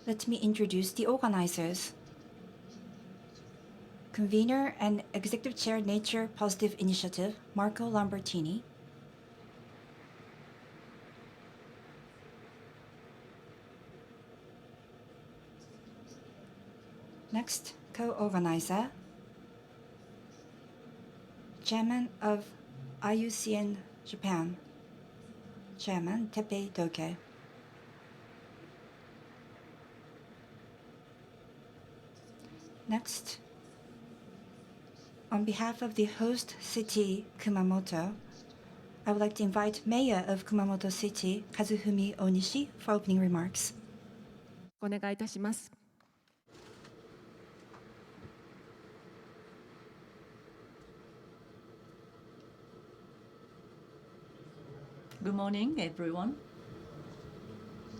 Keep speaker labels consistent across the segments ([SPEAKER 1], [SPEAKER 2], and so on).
[SPEAKER 1] Let me introduce the organizers. Convener and Executive Chair Nature Positive Initiative, Marco Lambertini. Next, co-organizer, Chairman of IUCN Japan, Chairman Teppei Doke. Next, on behalf of the host city, Kumamoto, I would like to invite Mayor of Kumamoto City, Kazufumi Onishi, for opening remarks.
[SPEAKER 2] お願いいたします。
[SPEAKER 3] Good morning, everyone.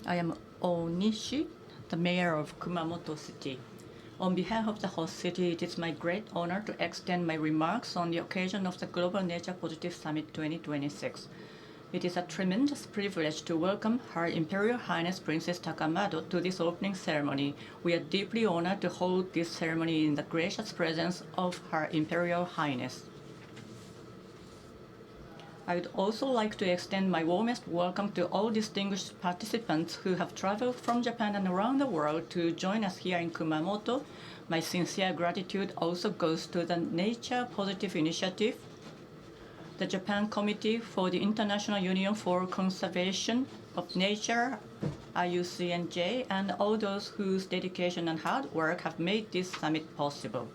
[SPEAKER 3] I am Onishi, the mayor of Kumamoto City. On behalf of the host city, it is my great honor to extend my remarks on the occasion of the Global Nature Positive Summit 2026. It is a tremendous privilege to welcome Her Imperial Highness Princess Takamado to this opening ceremony. We are deeply honored to hold this ceremony in the gracious presence of Her Imperial Highness. I would also like to extend my warmest welcome to all distinguished participants who have traveled from Japan and around the world to join us here in Kumamoto. My sincere gratitude also goes to the Nature Positive Initiative, the Japan Committee for the International Union for Conservation of Nature, IUCNJ, and all those whose dedication and hard work have made this summit possible.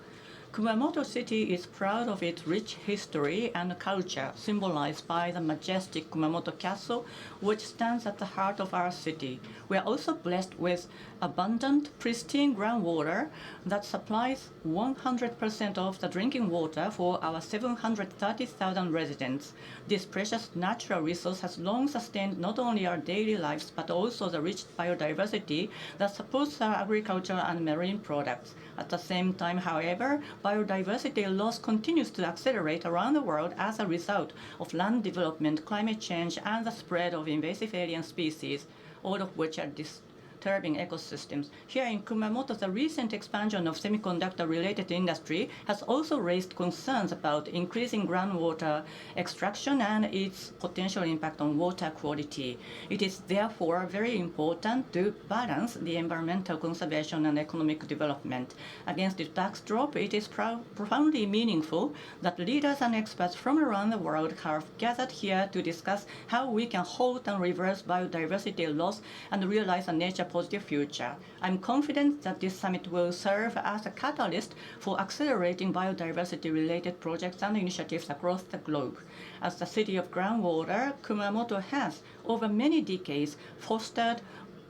[SPEAKER 3] Kumamoto City is proud of its rich history and culture, symbolized by the majestic Kumamoto Castle, which stands at the heart of our city. We are also blessed with abundant, pristine groundwater that supplies 100% of the drinking water for our 730,000 residents. This precious natural resource has long sustained not only our daily lives, but also the rich biodiversity that supports our agricultural and marine products. At the same time, however, biodiversity loss continues to accelerate around the world as a result of land development, climate change, and the spread of invasive alien species, all of which are disturbing ecosystems. Here in Kumamoto, the recent expansion of semiconductor-related industry has also raised concerns about increasing groundwater extraction and its potential impact on water quality. It is therefore very important to balance the environmental conservation and economic development. Against this backdrop, it is profoundly meaningful that leaders and experts from around the world have gathered here to discuss how we can halt and reverse biodiversity loss and realize a nature-positive future. I'm confident that this summit will serve as a catalyst for accelerating biodiversity-related projects and initiatives across the globe. As the city of groundwater, Kumamoto has, over many decades, fostered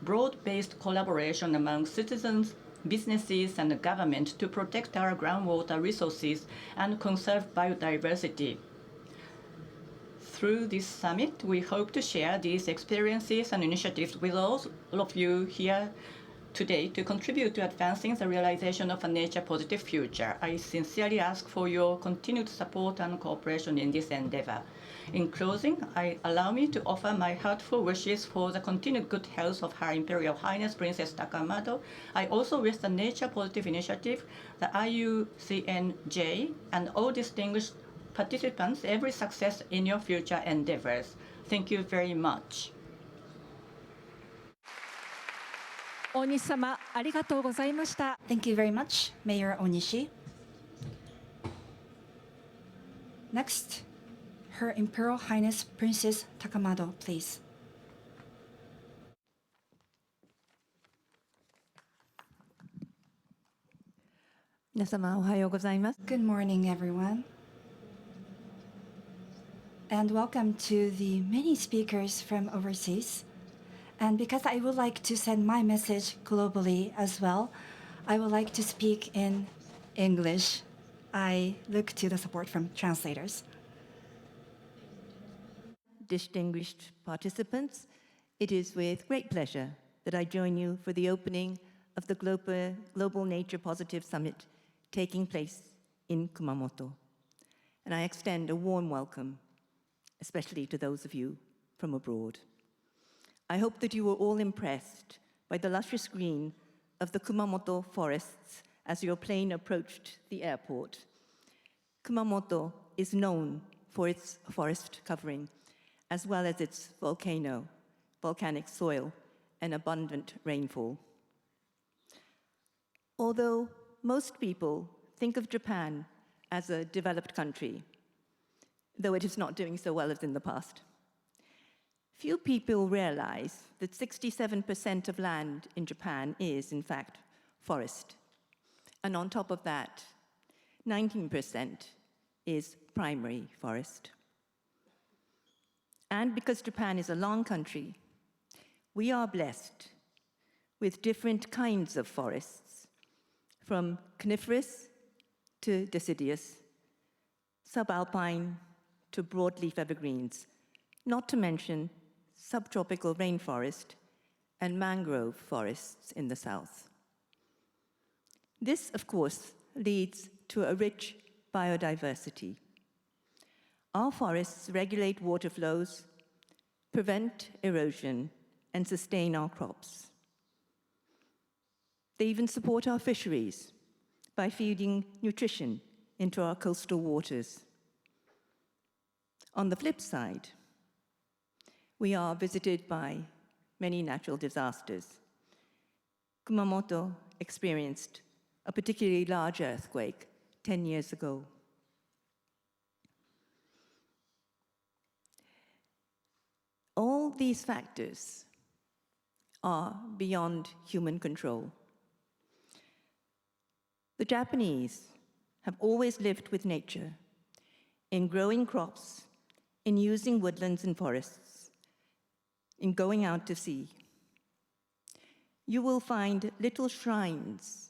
[SPEAKER 3] broad-based collaboration among citizens, businesses, and the government to protect our groundwater resources and conserve biodiversity. Through this summit, we hope to share these experiences and initiatives with all of you here today to contribute to advancing the realization of a nature-positive future. I sincerely ask for your continued support and cooperation in this endeavor. In closing, allow me to offer my heartfelt wishes for the continued good health of Her Imperial Highness Princess Takamado. I also wish the Nature Positive Initiative, the IUCNJ, and all distinguished participants every success in your future endeavors. Thank you very much.
[SPEAKER 2] 大西様、ありがとうございました。
[SPEAKER 1] Thank you very much, Mayor Onishi. Next, Her Imperial Highness Princess Takamado, please.
[SPEAKER 4] 皆様おはようございます。
[SPEAKER 1] Good morning, everyone. And welcome to the many speakers from overseas. And because I would like to send my message globally as well, I would like to speak in English. I look to the support from translators.
[SPEAKER 4] Distinguished participants, it is with great pleasure that I join you for the opening of the Global Nature Positive Summit taking place in Kumamoto. And I extend a warm welcome, especially to those of you from abroad. I hope that you were all impressed by the luscious green of the Kumamoto forests as your plane approached the airport. Kumamoto is known for its forest covering, as well as its volcanic soil, and abundant rainfall. Although most people think of Japan as a developed country, though it is not doing so well as in the past, few people realize that 67% of land in Japan is, in fact, forest. And on top of that, 19% is primary forest. And because Japan is a long country, we are blessed with different kinds of forests, from coniferous to deciduous, subalpine to broadleaf evergreens, not to mention subtropical rainforest and mangrove forests in the south. This, of course, leads to a rich biodiversity. Our forests regulate water flows, prevent erosion, and sustain our crops. They even support our fisheries by feeding nutrition into our coastal waters. On the flip side, we are visited by many natural disasters. Kumamoto experienced a particularly large earthquake 10 years ago. All these factors are beyond human control. The Japanese have always lived with nature, in growing crops, in using woodlands and forests, in going out to sea. You will find little shrines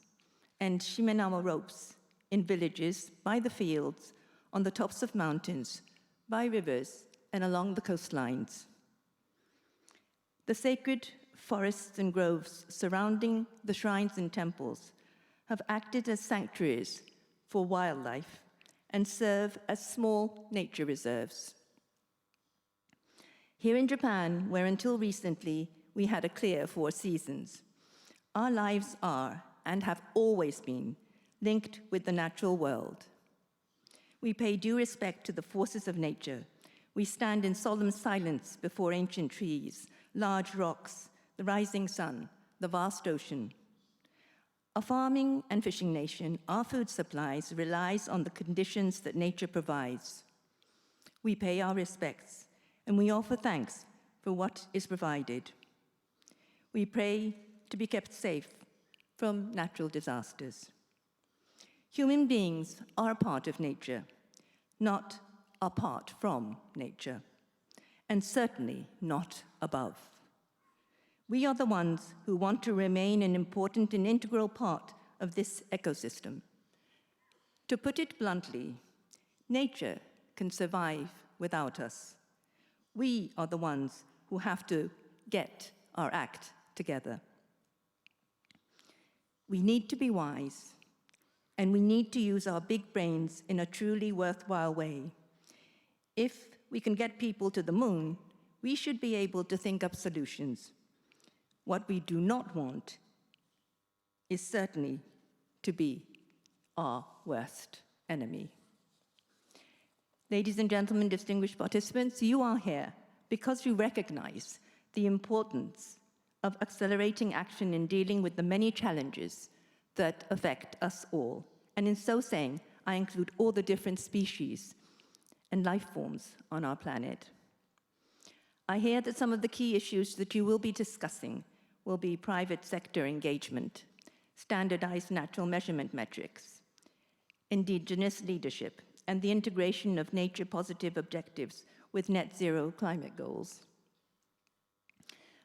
[SPEAKER 4] and shimenawa ropes in villages, by the fields, on the tops of mountains, by rivers, and along the coastlines. The sacred forests and groves surrounding the shrines and temples have acted as sanctuaries for wildlife and serve as small nature reserves. Here in Japan, where until recently we had a clear 4 seasons, our lives are, and have always been, linked with the natural world. We pay due respect to the forces of nature. We stand in solemn silence before ancient trees, large rocks, the rising sun, the vast ocean. A farming and fishing nation, our food supplies relies on the conditions that nature provides. We pay our respects, and we offer thanks for what is provided. We pray to be kept safe from natural disasters. Human beings are a part of nature, not apart from nature, and certainly not above. We are the ones who want to remain an important and integral part of this ecosystem. To put it bluntly, nature can survive without us. We are the ones who have to get our act together. We need to be wise, and we need to use our big brains in a truly worthwhile way. If we can get people to the moon, we should be able to think up solutions. What we do not want is certainly to be our worst enemy. Ladies and gentlemen, distinguished participants, you are here because you recognize the importance of accelerating action in dealing with the many challenges that affect us all. And in so saying, I include all the different species and life forms on our planet. I hear that some of the key issues that you will be discussing will be private sector engagement, standardized natural measurement metrics, indigenous leadership, and the integration of nature-positive objectives with net zero climate goals.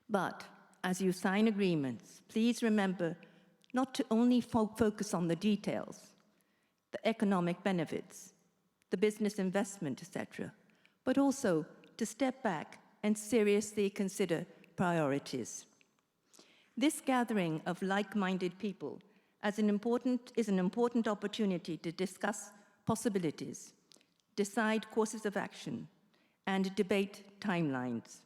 [SPEAKER 4] But as you sign agreements, please remember not to only focus on the details, the economic benefits, the business investment, etc., but also to step back and seriously consider priorities. This gathering of like-minded people is an important opportunity to discuss possibilities, decide courses of action, and debate timelines.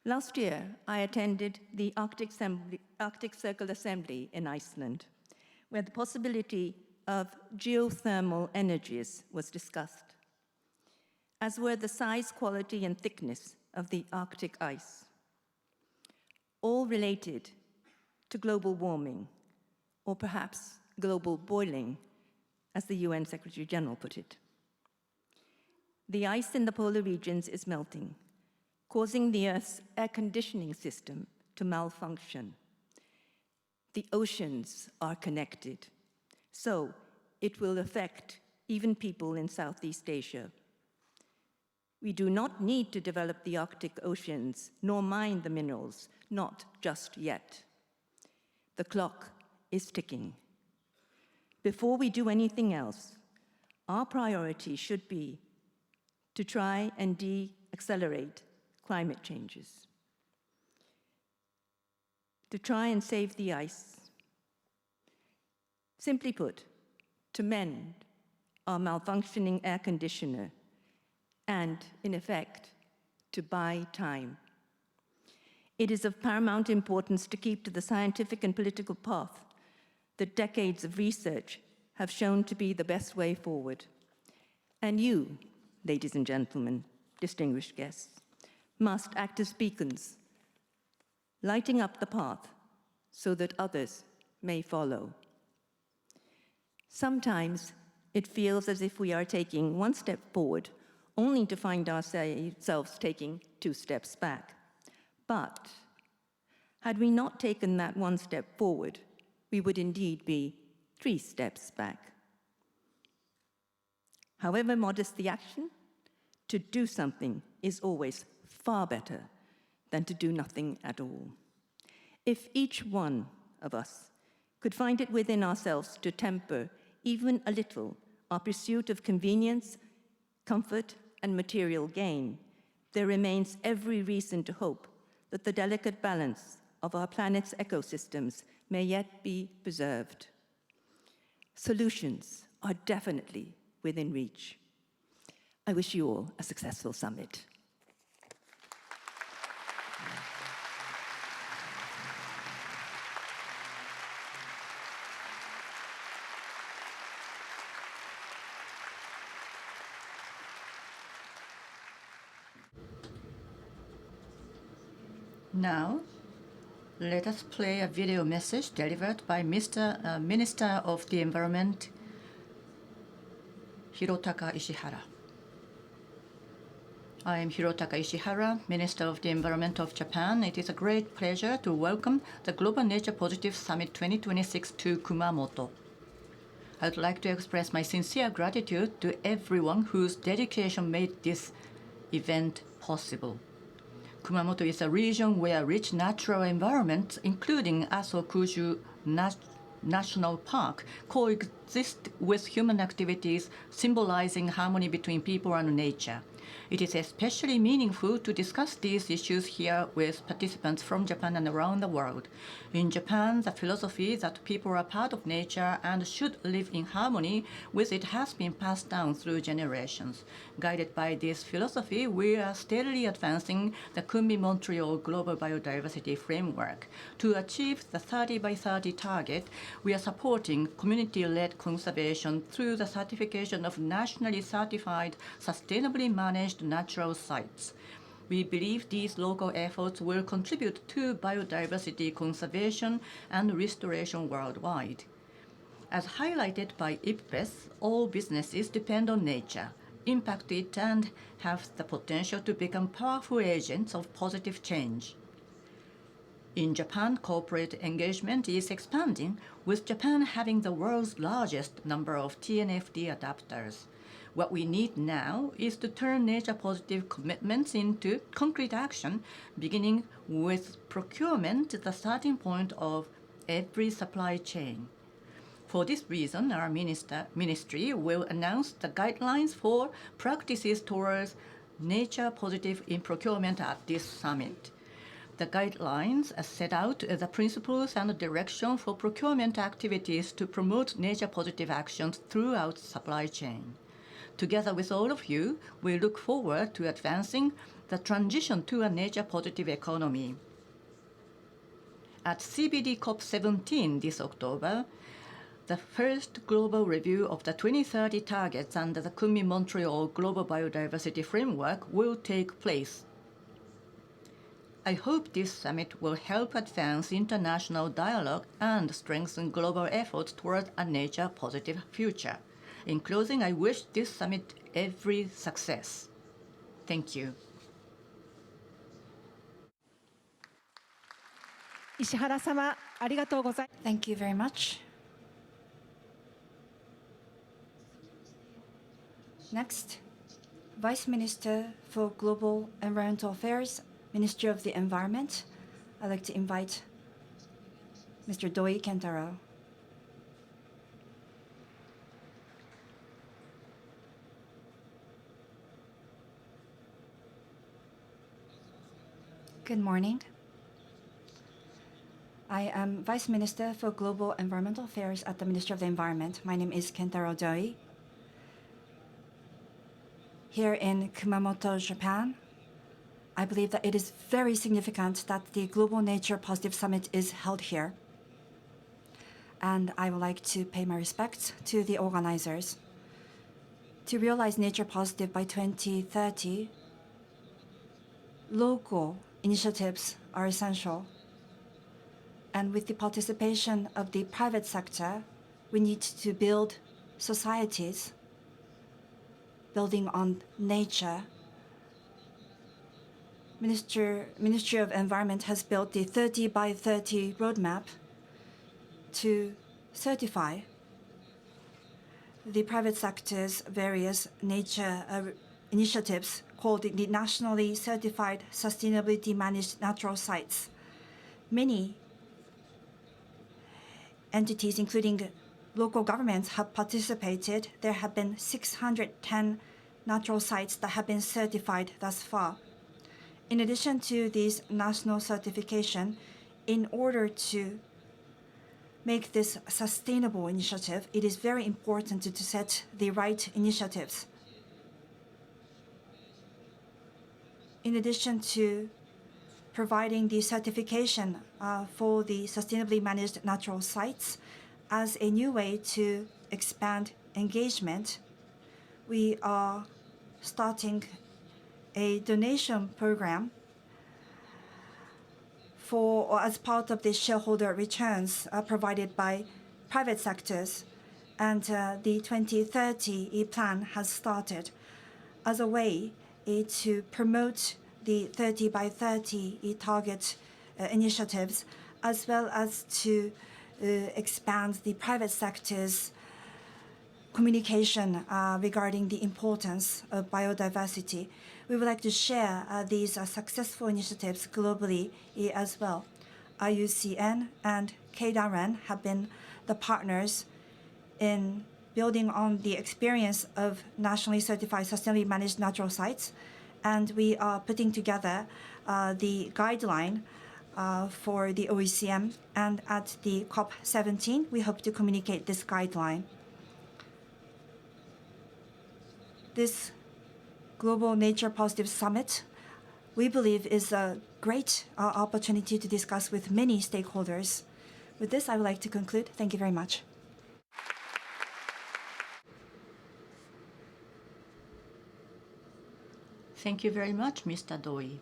[SPEAKER 4] Last year, I attended the Arctic Circle Assembly in Iceland, where the possibility of geothermal energies was discussed, as were the size, quality, and thickness of the Arctic ice, all related to global warming, or perhaps global boiling, as the UN Secretary General put it. The ice in the polar regions is melting, causing the Earth's air conditioning system to malfunction. The oceans are connected, so it will affect even people in Southeast Asia. We do not need to develop the Arctic oceans, nor mine the minerals, not just yet. The clock is ticking. Before we do anything else, our priority should be to try and de-accelerate climate changes, to try and save the ice. Simply put, to mend our malfunctioning air conditioner and, in effect, to buy time. It is of paramount importance to keep to the scientific and political path that decades of research have shown to be the best way forward. And you, ladies and gentlemen, distinguished guests, must act as beacons, lighting up the path so that others may follow. Sometimes it feels as if we are taking one step forward only to find ourselves taking 2 steps back. But had we not taken that one step forward, we would indeed be 3 steps back. However modest the action, to do something is always far better than to do nothing at all. If each one of us could find it within ourselves to temper even a little our pursuit of convenience, comfort, and material gain, there remains every reason to hope that the delicate balance of our planet's ecosystems may yet be preserved. Solutions are definitely within reach. I wish you all a successful summit.
[SPEAKER 3] Now, let us play a video message delivered by Mr. Minister of the Environment, Hirotaka Ishihara. I am Hirotaka Ishihara, Minister of the Environment of Japan. It is a great pleasure to welcome the Global Nature Positive Summit 2026 to Kumamoto. I would like to express my sincere gratitude to everyone whose dedication made this event possible. Kumamoto is a region where rich natural environments, including Aso-Kuju National Park, coexist with human activities, symbolizing harmony between people and nature. It is especially meaningful to discuss these issues here with participants from Japan and around the world. In Japan, the philosophy that people are part of nature and should live in harmony with it has been passed down through generations. Guided by this philosophy, we are steadily advancing the Kumamoto Global Biodiversity Framework. To achieve the 30 by 30 target, we are supporting community-led conservation through the certification of nationally certified, sustainably managed natural sites. We believe these local efforts will contribute to biodiversity conservation and restoration worldwide. As highlighted by IPBES, all businesses depend on nature, impact it, and have the potential to become powerful agents of positive change. In Japan, corporate engagement is expanding, with Japan having the world's largest number of TNFD adapters. What we need now is to turn nature-positive commitments into concrete action, beginning with procurement, the starting point of every supply chain. For this reason, our ministry will announce the guidelines for practices towards nature-positive in procurement at this summit. The guidelines set out the principles and direction for procurement activities to promote nature-positive actions throughout the supply chain. Together with all of you, we look forward to advancing the transition to a nature-positive economy. At CBD COP17 this October, the first global review of the 2030 targets under the Kunming-Montreal Global Biodiversity Framework will take place. I hope this summit will help advance international dialogue and strengthen global efforts toward a nature-positive future. In closing, I wish this summit every success. Thank you.
[SPEAKER 2] 石原様、ありがとうございます。
[SPEAKER 1] Thank you very much. Next, Vice Minister for Global Environmental Affairs, Ministry of the Environment. I'd like to invite Mr. Doi Kentaro. Good morning. I am Vice Minister for Global Environmental Affairs at the Ministry of the Environment. My name is Kentaro Doi. Here in Kumamoto, Japan, I believe that it is very significant that the Global Nature Positive Summit is held here. And I would like to pay my respects to the organizers. To realize Nature Positive by 2030, local initiatives are essential. And with the participation of the private sector, we need to build societies building on nature. Ministry of Environment has built the 30 by 30 roadmap to certify the private sector's various nature initiatives called the Nationally Certified Sustainability Managed Natural Sites. Many entities, including local governments, have participated. There have been 610 natural sites that have been certified thus far. In addition to these national certification, in order to make this a sustainable initiative, it is very important to set the right initiatives. In addition to providing the certification for the sustainably managed natural sites as a new way to expand engagement, we are starting a donation program for or as part of the shareholder returns provided by private sectors, and the 2030 plan has started as a way to promote the 30 by 30 target initiatives, as well as to expand the private sector's communication regarding the importance of biodiversity. We would like to share these successful initiatives globally as well. IUCN and KDRN have been the partners in building on the experience of nationally certified sustainably managed natural sites, and we are putting together the guideline for the OECM, and at the COP17, we hope to communicate this guideline. This Global Nature Positive Summit, we believe, is a great opportunity to discuss with many stakeholders. With this, I would like to conclude. Thank you very much.
[SPEAKER 3] Thank you very much, Mr. Doi.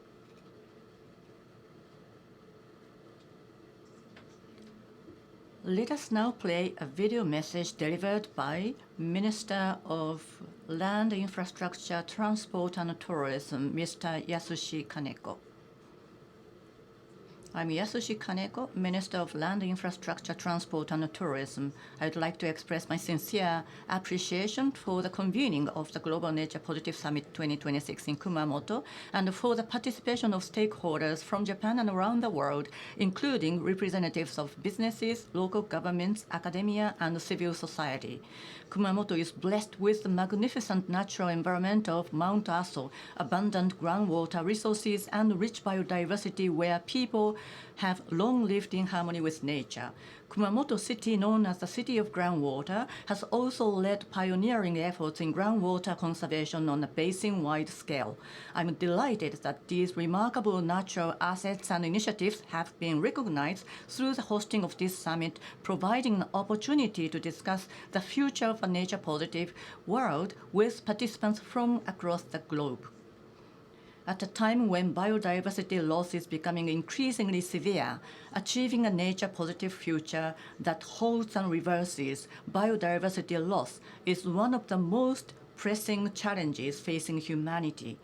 [SPEAKER 3] Let us now play a video message delivered by Minister of Land, Infrastructure, Transport and Tourism, Mr. Yasushi Kaneko. I'm Yasushi Kaneko, Minister of Land, Infrastructure, Transport and Tourism. I'd like to express my sincere appreciation for the convening of the Global Nature Positive Summit 2026 in Kumamoto, and for the participation of stakeholders from Japan and around the world, including representatives of businesses, local governments, academia, and civil society. Kumamoto is blessed with the magnificent natural environment of Mount Aso, abundant groundwater resources, and rich biodiversity where people have long lived in harmony with nature. Kumamoto City, known as the City of Groundwater, has also led pioneering efforts in groundwater conservation on a basin-wide scale. I'm delighted that these remarkable natural assets and initiatives have been recognized through the hosting of this summit, providing an opportunity to discuss the future of a nature-positive world with participants from across the globe. At a time when biodiversity loss is becoming increasingly severe, achieving a nature-positive future that holds and reverses biodiversity loss is one of the most pressing challenges facing humanity.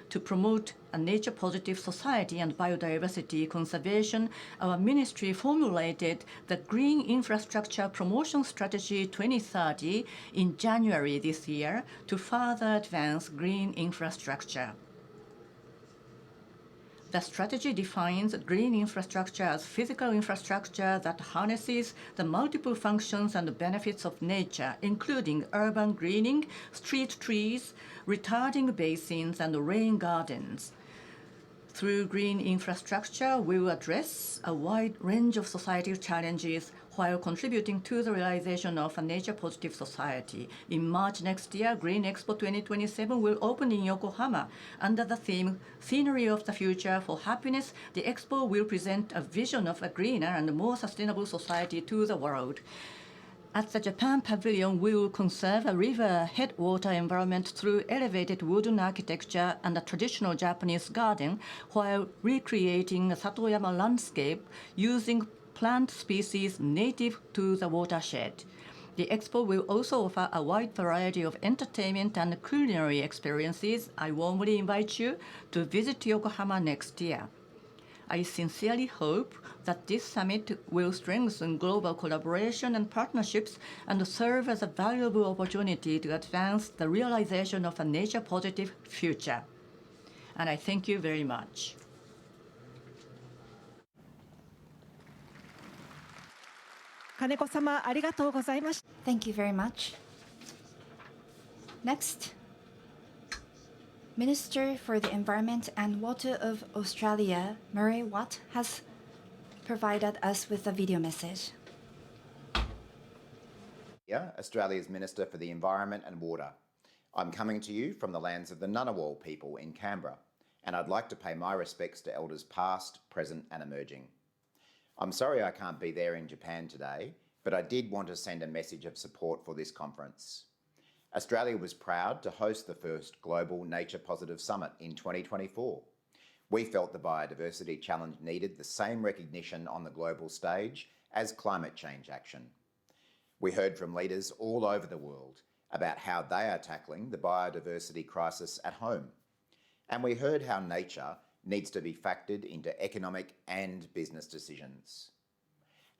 [SPEAKER 3] To promote a nature-positive society and biodiversity conservation, our ministry formulated the Green Infrastructure Promotion Strategy 2030 in January this year to further advance green infrastructure. The strategy defines green infrastructure as physical infrastructure that harnesses the multiple functions and benefits of nature, including urban greening, street trees, retarding basins, and rain gardens. Through green infrastructure, we will address a wide range of societal challenges while contributing to the realization of a nature-positive society. In March next year, Green Expo 2027 will open in Yokohama. Under the theme, Scenery of the Future for Happiness, the expo will present a vision of a greener and more sustainable society to the world. At the Japan Pavilion, we will conserve a river headwater environment through elevated wooden architecture and a traditional Japanese garden, while recreating a Satoyama landscape using plant species native to the watershed. The expo will also offer a wide variety of entertainment and culinary experiences. I warmly invite you to visit Yokohama next year. I sincerely hope that this summit will strengthen global collaboration and partnerships and serve as a valuable opportunity to advance the realization of a nature-positive future. And I thank you very much.
[SPEAKER 2] Kaneko-sama, ありがとうございました。
[SPEAKER 1] Thank you very much. Next, Minister for the Environment and Water of Australia, Murray Watt, has provided us with a video message.
[SPEAKER 5] Yeah, Australia's Minister for the Environment and Water. I'm coming to you from the lands of the Ngunnawal people in Canberra, and I'd like to pay my respects to elders past, present and emerging. I'm sorry I can't be there in Japan today, but I did want to send a message of support for this conference. Australia was proud to host the first Global Nature Positive Summit in 2024. We felt the biodiversity challenge needed the same recognition on the global stage as climate change action. We heard from leaders all over the world about how they are tackling the biodiversity crisis at home. And we heard how nature needs to be factored into economic and business decisions.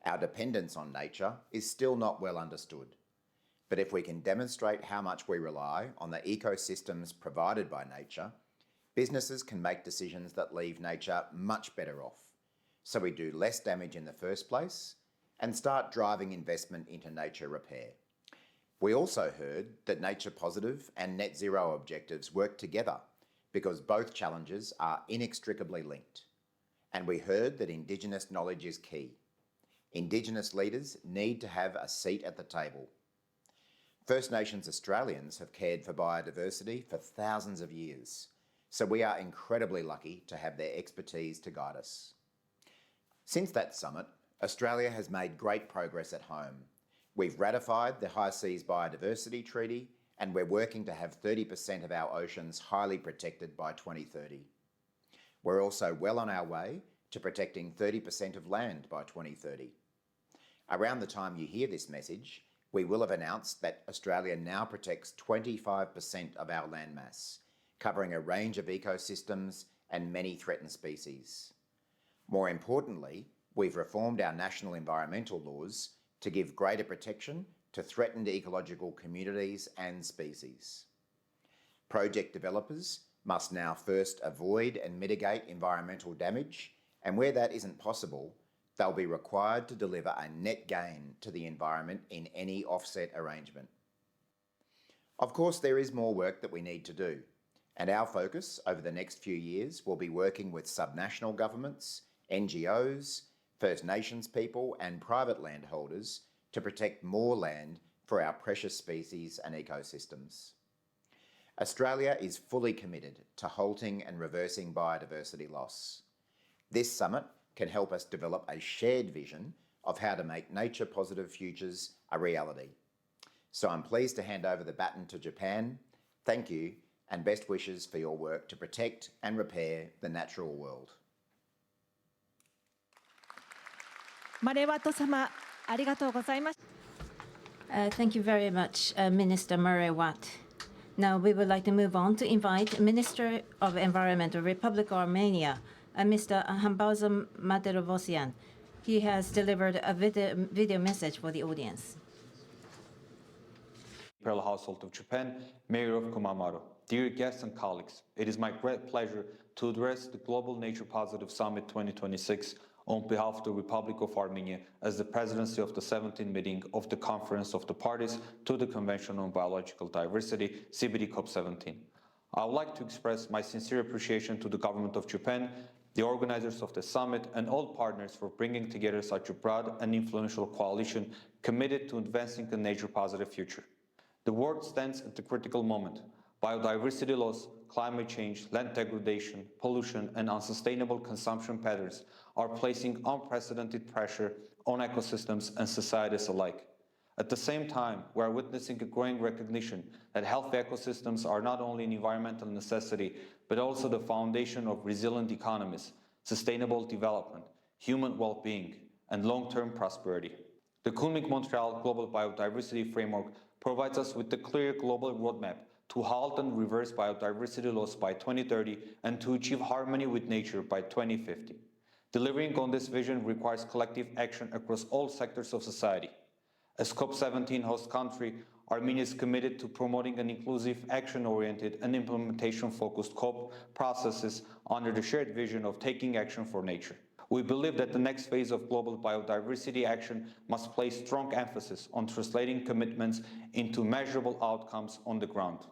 [SPEAKER 5] Our dependence on nature is still not well understood. But if we can demonstrate how much we rely on the ecosystems provided by nature, businesses can make decisions that leave nature much better off, so we do less damage in the first place and start driving investment into nature repair. We also heard that nature positive and net zero objectives work together because both challenges are inextricably linked. And we heard that Indigenous knowledge is key. Indigenous leaders need to have a seat at the table. First Nations Australians have cared for biodiversity for thousands of years, so we are incredibly lucky to have their expertise to guide us. Since that summit, Australia has made great progress at home. We've ratified the High Seas Biodiversity Treaty, and we're working to have 30% of our oceans highly protected by 2030. We're also well on our way to protecting 30% of land by 2030. Around the time you hear this message, we will have announced that Australia now protects 25% of our landmass, covering a range of ecosystems and many threatened species. More importantly, we've reformed our national environmental laws to give greater protection to threatened ecological communities and species. Project developers must now first avoid and mitigate environmental damage, and where that isn't possible, they'll be required to deliver a net gain to the environment in any offset arrangement. Of course, there is more work that we need to do, and our focus over the next few years will be working with subnational governments, NGOs, First Nations people and private landholders to protect more land for our precious species and ecosystems. Australia is fully committed to halting and reversing biodiversity loss. This summit can help us develop a shared vision of how to make nature-positive futures a reality. So I'm pleased to hand over the baton to Japan. Thank you and best wishes for your work to protect and repair the natural world.
[SPEAKER 2] マレワト様、ありがとうございました。
[SPEAKER 6] Thank you very much, Minister Murray Watt. Now we would like to move on to invite Minister of Environment of Republic of Armenia, Mr. Hambardzum Matevosyan. He has delivered a video message for the audience.
[SPEAKER 7] Imperial Household of Japan, Mayor of Kumamoto. Dear guests and colleagues, it is my great pleasure to address the Global Nature Positive Summit 2026 on behalf of the Republic of Armenia as the presidency of the 17th meeting of the Conference of the Parties to the Convention on Biological Diversity, CBD COP17. I would like to express my sincere appreciation to the government of Japan, the organizers of the summit, and all partners for bringing together such a broad and influential coalition committed to advancing a nature-positive future. The world stands at the critical moment. Biodiversity loss, climate change, land degradation, pollution, and unsustainable consumption patterns are placing unprecedented pressure on ecosystems and societies alike. At the same time, we are witnessing a growing recognition that healthy ecosystems are not only an environmental necessity, but also the foundation of resilient economies, sustainable development, human well-being, and long-term prosperity. The Kunming-Montreal Global Biodiversity Framework provides us with a clear global roadmap to halt and reverse biodiversity loss by 2030 and to achieve harmony with nature by 2050. Delivering on this vision requires collective action across all sectors of society. As COP17 host country, Armenia is committed to promoting an inclusive, action-oriented and implementation-focused COP processes under the shared vision of taking action for nature. We believe that the next phase of global biodiversity action must place strong emphasis on translating commitments into measurable outcomes on the ground.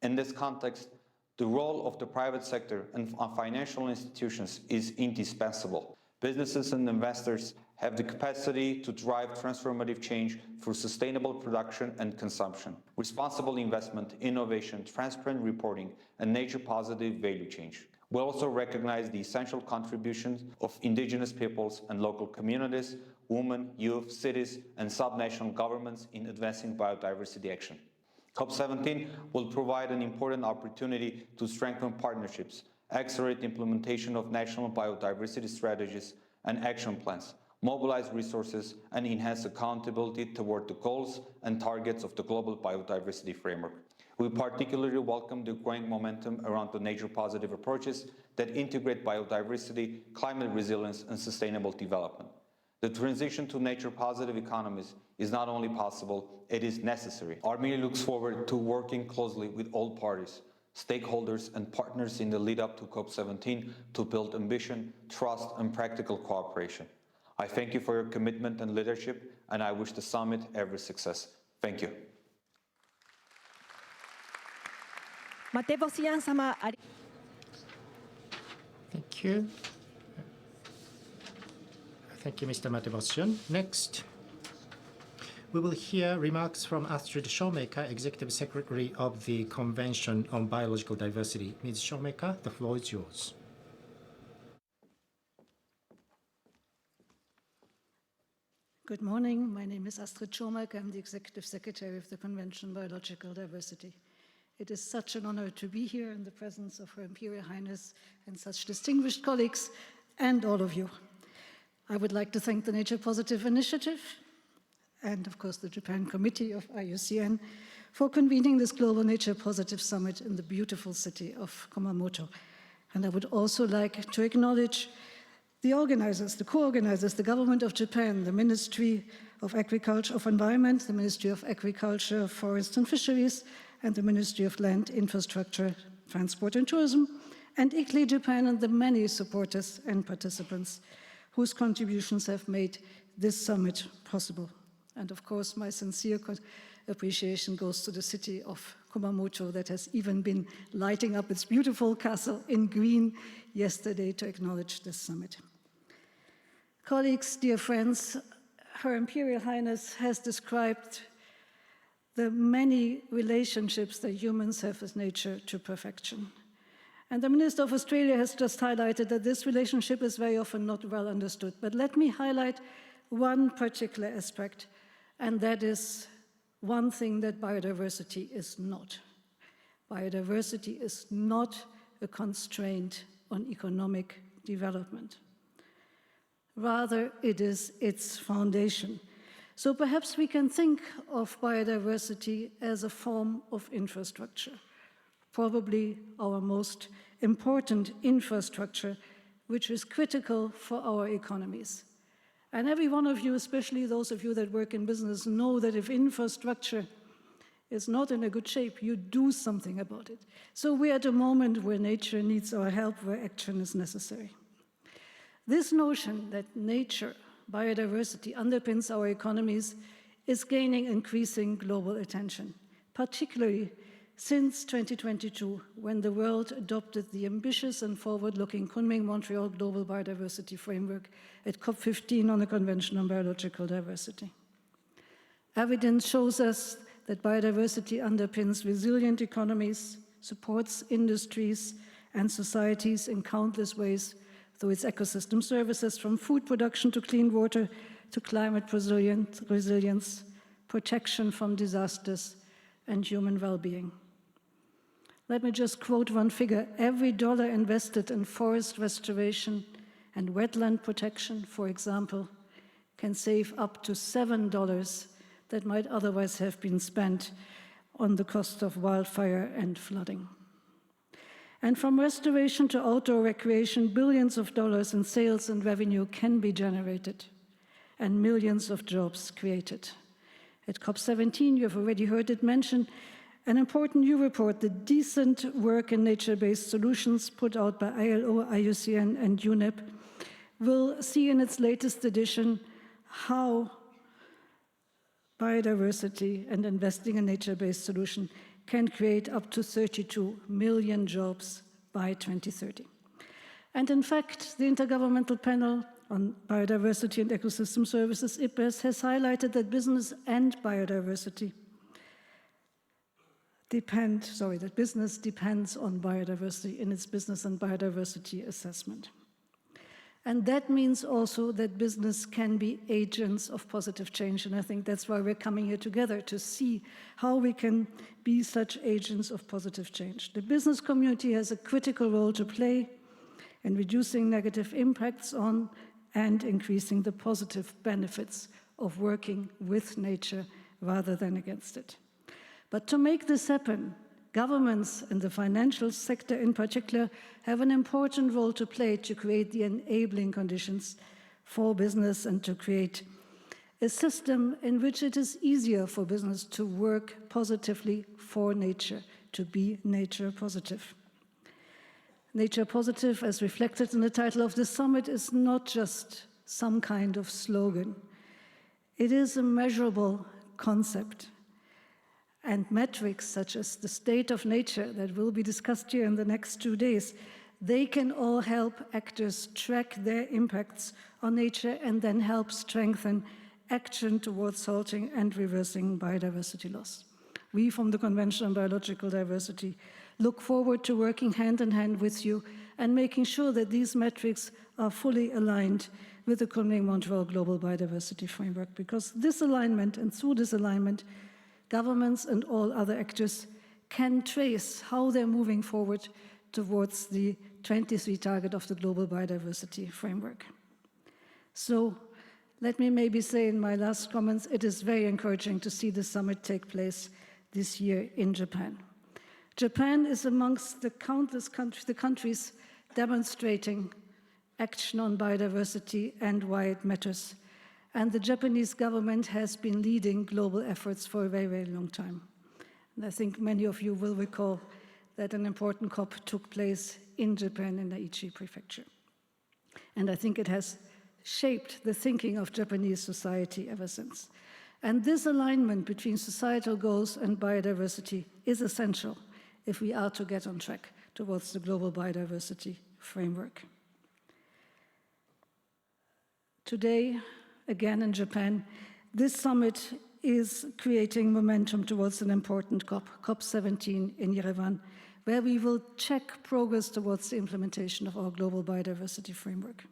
[SPEAKER 7] In this context, the role of the private sector and financial institutions is indispensable. Businesses and investors have the capacity to drive transformative change through sustainable production and consumption, responsible investment, innovation, transparent reporting, and nature-positive value change. We also recognize the essential contributions of indigenous peoples and local communities, women, youth, cities, and subnational governments in advancing biodiversity action. COP17 will provide an important opportunity to strengthen partnerships, accelerate implementation of national biodiversity strategies and action plans, mobilize resources, and enhance accountability toward the goals and targets of the global biodiversity framework. We particularly welcome the growing momentum around the nature-positive approaches that integrate biodiversity, climate resilience, and sustainable development. The transition to nature-positive economies is not only possible, it is necessary. Armenia looks forward to working closely with all parties, stakeholders, and partners in the lead-up to COP17 to build ambition, trust, and practical cooperation. I thank you for your commitment and leadership, and I wish the summit every success. Thank you.
[SPEAKER 2] マテボシアン様、あり
[SPEAKER 8] Thank you. Thank you, Mr. Matevosyan. Next, we will hear remarks from Astrid Schomaker, Executive Secretary of the Convention on Biological Diversity. Ms. Schomaker, the floor is yours.
[SPEAKER 9] Good morning. My name is Astrid Schomaker. I'm the Executive Secretary of the Convention on Biological Diversity. It is such an honor to be here in the presence of Her Imperial Highness and such distinguished colleagues and all of you. I would like to thank the Nature Positive Initiative and, of course, the Japan Committee of IUCN for convening this Global Nature Positive Summit in the beautiful city of Kumamoto. And I would also like to acknowledge the organizers, the co-organizers, the government of Japan, the Ministry of Agriculture, of Environment, the Ministry of Agriculture, Forest and Fisheries, and the Ministry of Land, Infrastructure, Transport and Tourism, and ICLEI Japan and the many supporters and participants whose contributions have made this summit possible. And of course, my sincere appreciation goes to the city of Kumamoto that has even been lighting up its beautiful castle in green yesterday to acknowledge this summit. Colleagues, dear friends, Her Imperial Highness has described the many relationships that humans have with nature to perfection. And the Minister of Australia has just highlighted that this relationship is very often not well understood. But let me highlight one particular aspect, and that is one thing that biodiversity is not. Biodiversity is not a constraint on economic development. Rather, it is its foundation. So perhaps we can think of biodiversity as a form of infrastructure, probably our most important infrastructure, which is critical for our economies. And every one of you, especially those of you that work in business, know that if infrastructure is not in a good shape, you do something about it. So we're at a moment where nature needs our help, where action is necessary. This notion that nature, biodiversity, underpins our economies is gaining increasing global attention, particularly since 2022, when the world adopted the ambitious and forward-looking Kunming-Montreal Global Biodiversity Framework at COP15 on the Convention on Biological Diversity. Evidence shows us that biodiversity underpins resilient economies, supports industries and societies in countless ways through its ecosystem services, from food production to clean water to climate resilience, protection from disasters, and human well-being. Let me just quote one figure. Every dollar invested in forest restoration and wetland protection, for example, can save up to $7 that might otherwise have been spent on the cost of wildfire and flooding. And from restoration to outdoor recreation, billions of dollars in sales and revenue can be generated and millions of jobs created. At COP17, you have already heard it mentioned, an important new report, the Decent Work in Nature-Based Solutions, put out by ILO, IUCN, and UNEP, will see in its latest edition how biodiversity and investing in nature-based solutions can create up to 32 million jobs by 2030. And in fact, the Intergovernmental Panel on Biodiversity and Ecosystem Services, IPBES, has highlighted that business and biodiversity that business depends on biodiversity in its business and biodiversity assessment. And that means also that business can be agents of positive change. And I think that's why we're coming here together, to see how we can be such agents of positive change. The business community has a critical role to play in reducing negative impacts on and increasing the positive benefits of working with nature rather than against it. But to make this happen, governments and the financial sector in particular have an important role to play to create the enabling conditions for business and to create a system in which it is easier for business to work positively for nature, to be nature positive. Nature positive, as reflected in the title of this summit, is not just some kind of slogan. It is a measurable concept. And metrics such as the state of nature that will be discussed here in the next 2 days, they can all help actors track their impacts on nature and then help strengthen action towards halting and reversing biodiversity loss. We from the Convention on Biological Diversity look forward to working hand in hand with you and making sure that these metrics are fully aligned with the Kunming-Montreal Global Biodiversity Framework, because this alignment, and through this alignment, governments and all other actors can trace how they're moving forward towards the 23 target of the Global Biodiversity Framework. So let me maybe say in my last comments, it is very encouraging to see the summit take place this year in Japan. Japan is amongst the countless countries demonstrating action on biodiversity and why it matters. And the Japanese government has been leading global efforts for a very, very long time. And I think many of you will recall that an important COP took place in Japan in Aichi Prefecture. And I think it has shaped the thinking of Japanese society ever since. And this alignment between societal goals and biodiversity is essential if we are to get on track towards the Global Biodiversity Framework. Today, again in Japan, this summit is creating momentum towards an important COP, COP17 in Yerevan, where we will check progress towards the implementation of our global biodiversity framework.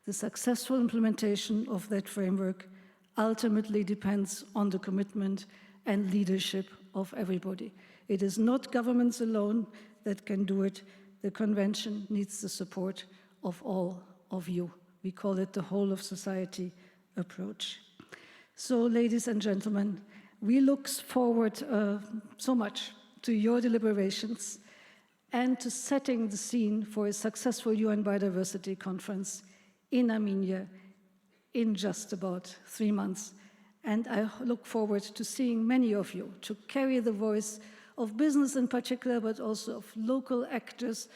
[SPEAKER 9] The successful implementation of that framework ultimately depends on the commitment and leadership of everybody. It is not governments alone that can do it. The convention needs the support of all of you. We call it the whole of society approach. So, ladies and gentlemen, we look forward so much to your deliberations and to setting the scene for a successful UN Biodiversity Conference in Armenia in just about 3 months. And I look forward to seeing many of you to carry the voice of business in particular, but also of local actors,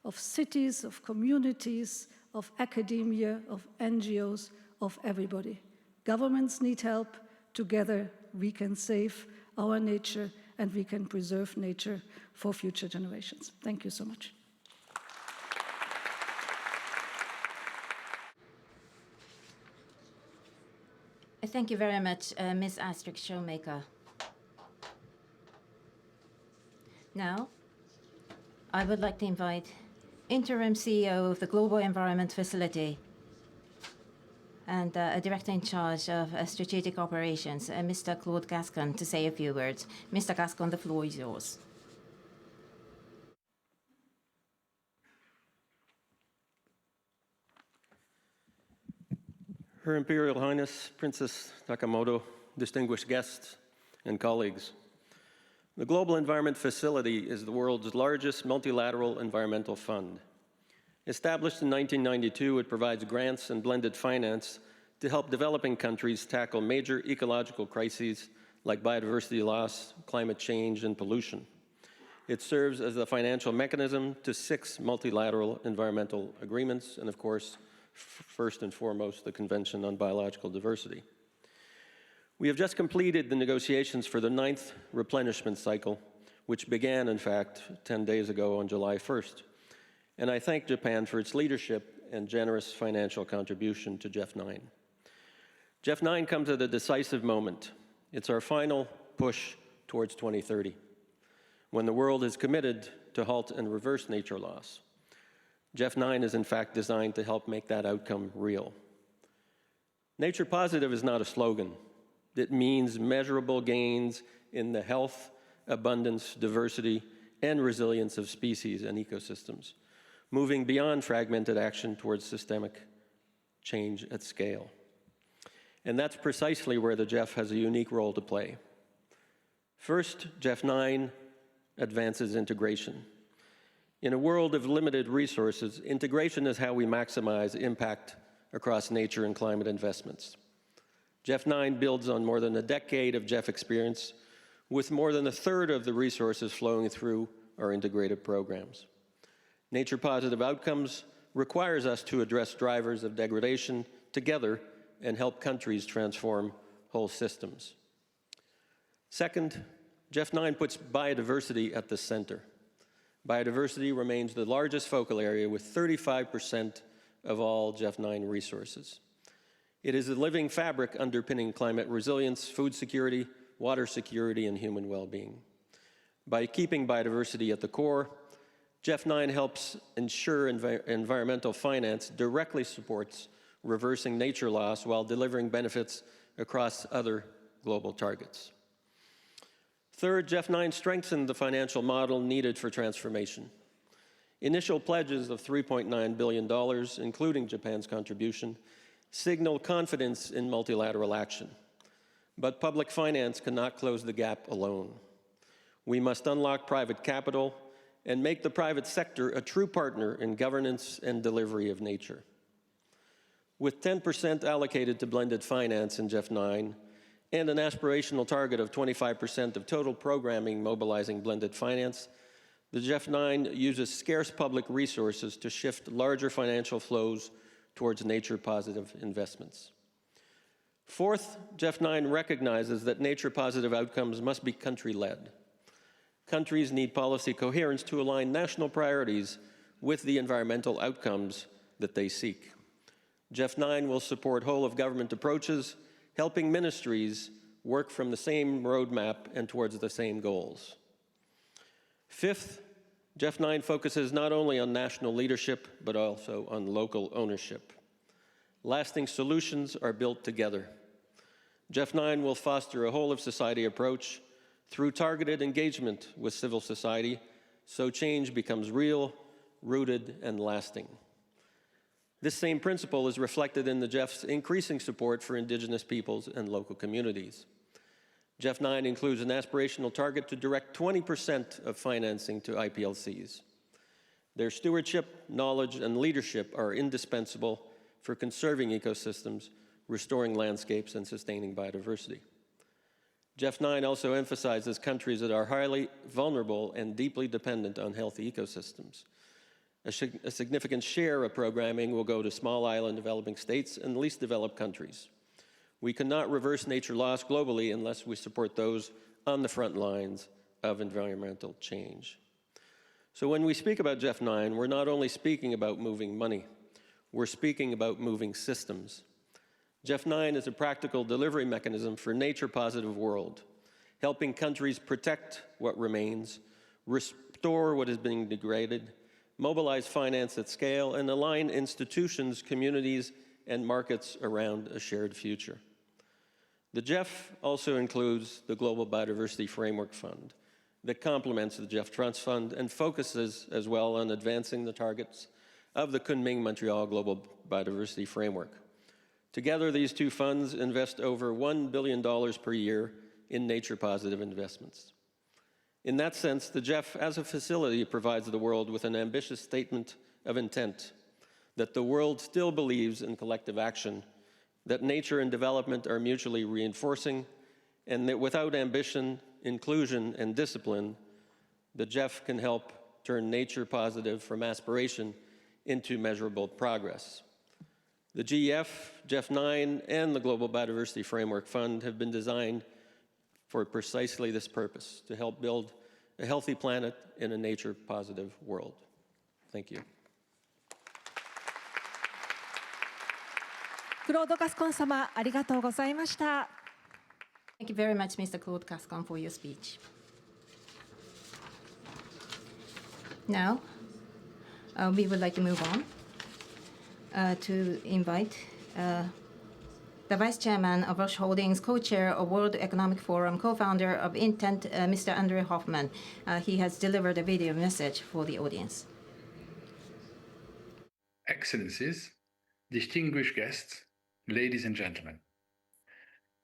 [SPEAKER 9] of cities, of communities, of academia, of NGOs, of everybody. Governments need help. Together, we can save our nature and we can preserve nature for future generations. Thank you so much.
[SPEAKER 6] Thank you very much, Ms. Astrid Schomaker. Now, I would like to invite Interim CEO of the Global Environment Facility and a Director in charge of Strategic Operations, Mr. Claude Gascon, to say a few words. Mr. Gascon, the floor is yours.
[SPEAKER 10] Her Imperial Highness, Princess Takamado, distinguished guests and colleagues. The Global Environment Facility is the world's largest multilateral environmental fund. Established in 1992, it provides grants and blended finance to help developing countries tackle major ecological crises like biodiversity loss, climate change, and pollution. It serves as the financial mechanism to 6 multilateral environmental agreements, and of course, first and foremost, the Convention on Biological Diversity. We have just completed the negotiations for the 9th replenishment cycle, which began, in fact, 10 days ago on July 1st. And I thank Japan for its leadership and generous financial contribution to GEF9. GEF9 comes at a decisive moment. It's our final push towards 2030, when the world is committed to halt and reverse nature loss. GEF9 is in fact designed to help make that outcome real. Nature positive is not a slogan. It means measurable gains in the health, abundance, diversity, and resilience of species and ecosystems, moving beyond fragmented action towards systemic change at scale. And that's precisely where the GEF has a unique role to play. First, GEF9 advances integration. In a world of limited resources, integration is how we maximize impact across nature and climate investments. GEF9 builds on more than a decade of GEF experience, with more than 1/3 of the resources flowing through our integrated programs. Nature-positive outcomes requires us to address drivers of degradation together and help countries transform whole systems. Second, GEF9 puts biodiversity at the center. Biodiversity remains the largest focal area with 35% of all GEF9 resources. It is a living fabric underpinning climate resilience, food security, water security, and human well-being. By keeping biodiversity at the core, GEF9 helps ensure environmental finance directly supports reversing nature loss while delivering benefits across other global targets. Third, GEF9 strengthened the financial model needed for transformation. Initial pledges of $3.9 billion, including Japan's contribution, signal confidence in multilateral action. But public finance cannot close the gap alone. We must unlock private capital and make the private sector a true partner in governance and delivery of nature. With 10% allocated to blended finance in GEF9 and an aspirational target of 25% of total programming mobilizing blended finance, the GEF9 uses scarce public resources to shift larger financial flows towards nature-positive investments. Fourth, GEF9 recognizes that nature-positive outcomes must be country-led. Countries need policy coherence to align national priorities with the environmental outcomes that they seek. Jeff 9 will support whole-of-government approaches, helping ministries work from the same roadmap and towards the same goals. Fifth, Jeff 9 focuses not only on national leadership, but also on local ownership. Lasting solutions are built together. Jeff 9 will foster a whole-of-society approach through targeted engagement with civil society, so change becomes real, rooted, and lasting. This same principle is reflected in the Jeff's increasing support for indigenous peoples and local communities. Jeff 9 includes an aspirational target to direct 20% of financing to IPLCs. Their stewardship, knowledge, and leadership are indispensable for conserving ecosystems, restoring landscapes, and sustaining biodiversity. Jeff 9 also emphasizes countries that are highly vulnerable and deeply dependent on healthy ecosystems. A significant share of programming will go to small island developing states and least developed countries. We cannot reverse nature loss globally unless we support those on the front lines of environmental change. So when we speak about Jeff 9, we're not only speaking about moving money, we're speaking about moving systems. Jeff 9 is a practical delivery mechanism for a nature-positive world, helping countries protect what remains, restore what is being degraded, mobilize finance at scale, and align institutions, communities, and markets around a shared future. The Jeff also includes the Global Biodiversity Framework Fund that complements the Jeff Trust Fund and focuses as well on advancing the targets of the Kunming-Montreal Global Biodiversity Framework. Together, these two funds invest over $1 billion per year in nature-positive investments. In that sense, the Jeff as a facility provides the world with an ambitious statement of intent that the world still believes in collective action, that nature and development are mutually reinforcing, and that without ambition, inclusion, and discipline, the Jeff can help turn nature positive from aspiration into measurable progress. The GEF, Jeff 9, and the Global Biodiversity Framework Fund have been designed for precisely this purpose, to help build a healthy planet in a nature-positive world. Thank you.
[SPEAKER 2] Claude Gascon 様、ありがとうございました。
[SPEAKER 6] Thank you very much, Mr. Claude Gascon, for your speech. Now, we would like to move on to invite the Vice Chairman of Roche Holdings, Co-Chair of World Economic Forum, Co-Founder of Intent, Mr. André Hoffmann. He has delivered a video message for the audience.
[SPEAKER 11] Excellencies, distinguished guests, ladies and gentlemen.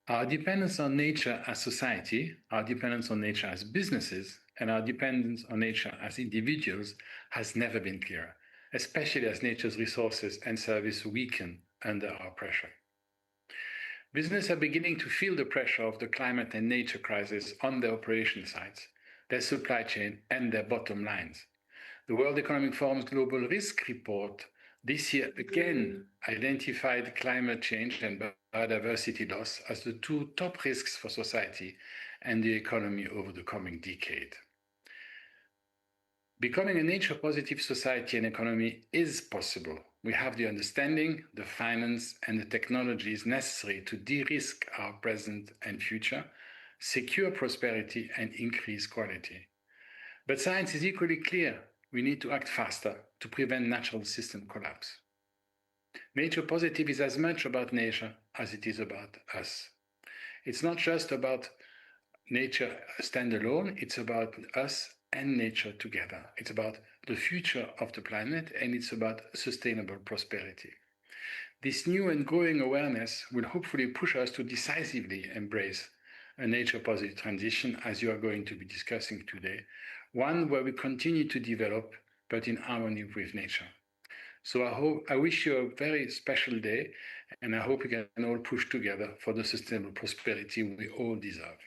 [SPEAKER 11] Our dependence on nature as society, our dependence on nature as businesses, and our dependence on nature as individuals has never been clearer, especially as nature's resources and service weaken under our pressure. Businesses are beginning to feel the pressure of the climate and nature crisis on their operation sites, their supply chain, and their bottom lines. The World Economic Forum's Global Risk Report this year again identified climate change and biodiversity loss as the two top risks for society and the economy over the coming decade. Becoming a nature-positive society and economy is possible. We have the understanding, the finance, and the technologies necessary to de-risk our present and future, secure prosperity, and increase quality. But science is equally clear. We need to act faster to prevent natural system collapse. Nature positive is as much about nature as it is about us. It's not just about nature standalone, it's about us and nature together. It's about the future of the planet, and it's about sustainable prosperity. This new and growing awareness will hopefully push us to decisively embrace a nature-positive transition, as you are going to be discussing today, one where we continue to develop, but in harmony with nature. So I wish you a very special day, and I hope we can all push together for the sustainable prosperity we all deserve.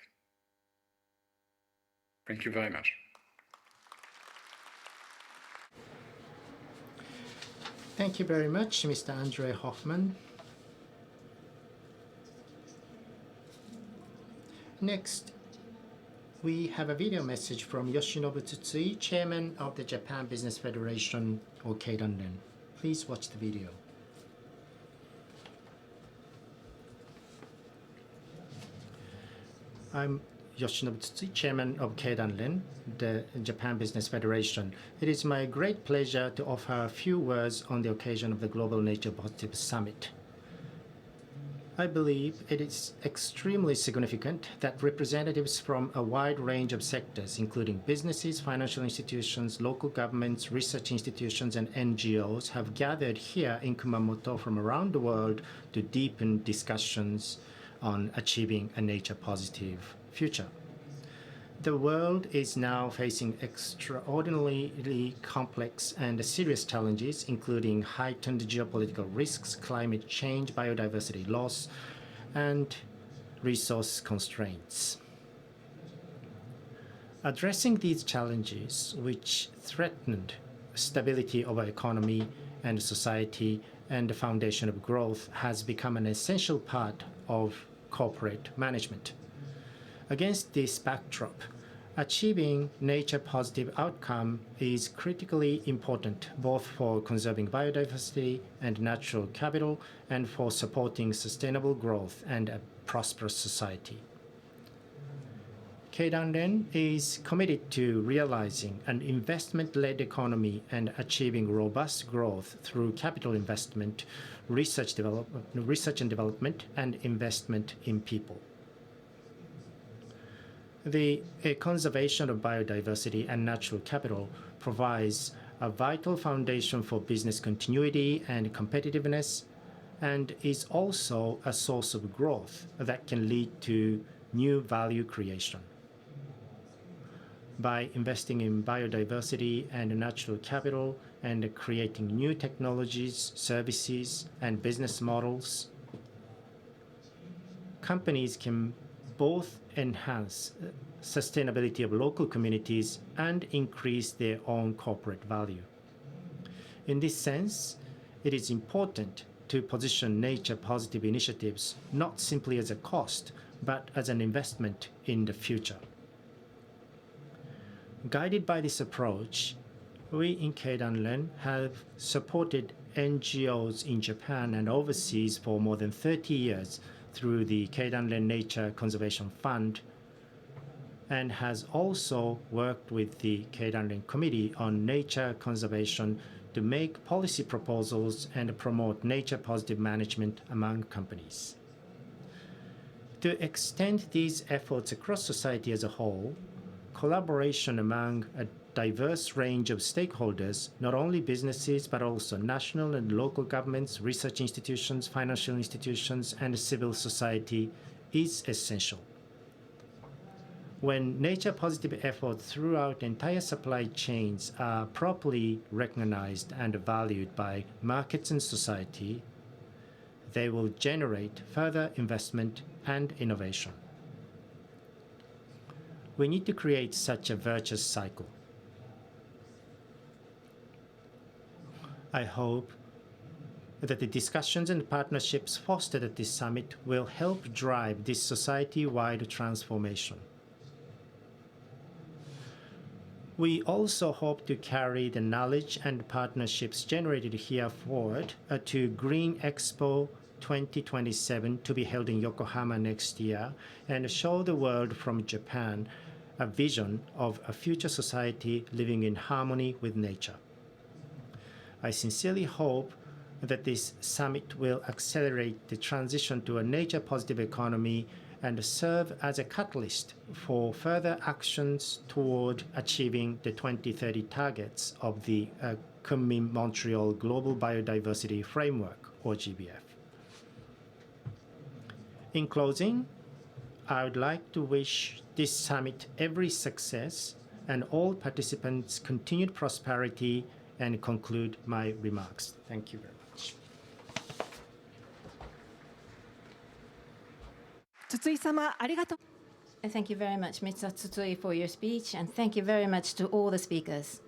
[SPEAKER 11] Thank you very much.
[SPEAKER 8] Thank you very much, Mr. André Hoffmann. Next, we have a video message from Yoshinobu Tsutsui, Chairman of the Japan Business Federation, OK London. Please watch the video. I'm Yoshinobu Tsutsui, Chairman of Keidanren, the Japan Business Federation. It is my great pleasure to offer a few words on the occasion of the Global Nature Positive Summit. I believe it is extremely significant that representatives from a wide range of sectors, including businesses, financial institutions, local governments, research institutions, and NGOs, have gathered here in Kumamoto from around the world to deepen discussions on achieving a nature-positive future. The world is now facing extraordinarily complex and serious challenges, including heightened geopolitical risks, climate change, biodiversity loss, and resource constraints. Addressing these challenges, which threatened stability of our economy and society and the foundation of growth, has become an essential part of corporate management. Against this backdrop, achieving nature-positive outcome is critically important both for conserving biodiversity and natural capital and for supporting sustainable growth and a prosperous society. Keidanren is committed to realizing an investment-led economy and achieving robust growth through capital investment, research and development, and investment in people. The conservation of biodiversity and natural capital provides a vital foundation for business continuity and competitiveness, and is also a source of growth that can lead to new value creation. By investing in biodiversity and natural capital and creating new technologies, services, and business models, companies can both enhance sustainability of local communities and increase their own corporate value. In this sense, it is important to position nature-positive initiatives not simply as a cost, but as an investment in the future. Guided by this approach, we in Keidanren have supported NGOs in Japan and overseas for more than 30 years through the Keidanren Nature Conservation Fund, and has also worked with the Keidanren Committee on Nature Conservation to make policy proposals and promote nature-positive management among companies. To extend these efforts across society as a whole, collaboration among a diverse range of stakeholders, not only businesses, but also national and local governments, research institutions, financial institutions, and civil society, is essential. When nature-positive efforts throughout entire supply chains are properly recognized and valued by markets and society, they will generate further investment and innovation. We need to create such a virtuous cycle. I hope that the discussions and partnerships fostered at this summit will help drive this society-wide transformation. We also hope to carry the knowledge and partnerships generated here forward to Green Expo 2027 to be held in Yokohama next year, and show the world from Japan a vision of a future society living in harmony with nature. I sincerely hope that this summit will accelerate the transition to a nature-positive economy and serve as a catalyst for further actions toward achieving the 2030 targets of the Kunming-Montreal Global Biodiversity Framework, or GBF. In closing, I would like to wish this summit every success and all participants continued prosperity, and conclude my remarks. Thank you very much.
[SPEAKER 6] Thank you very much, Mr. Tsutsui, for your speech, and thank you very much to all the speakers.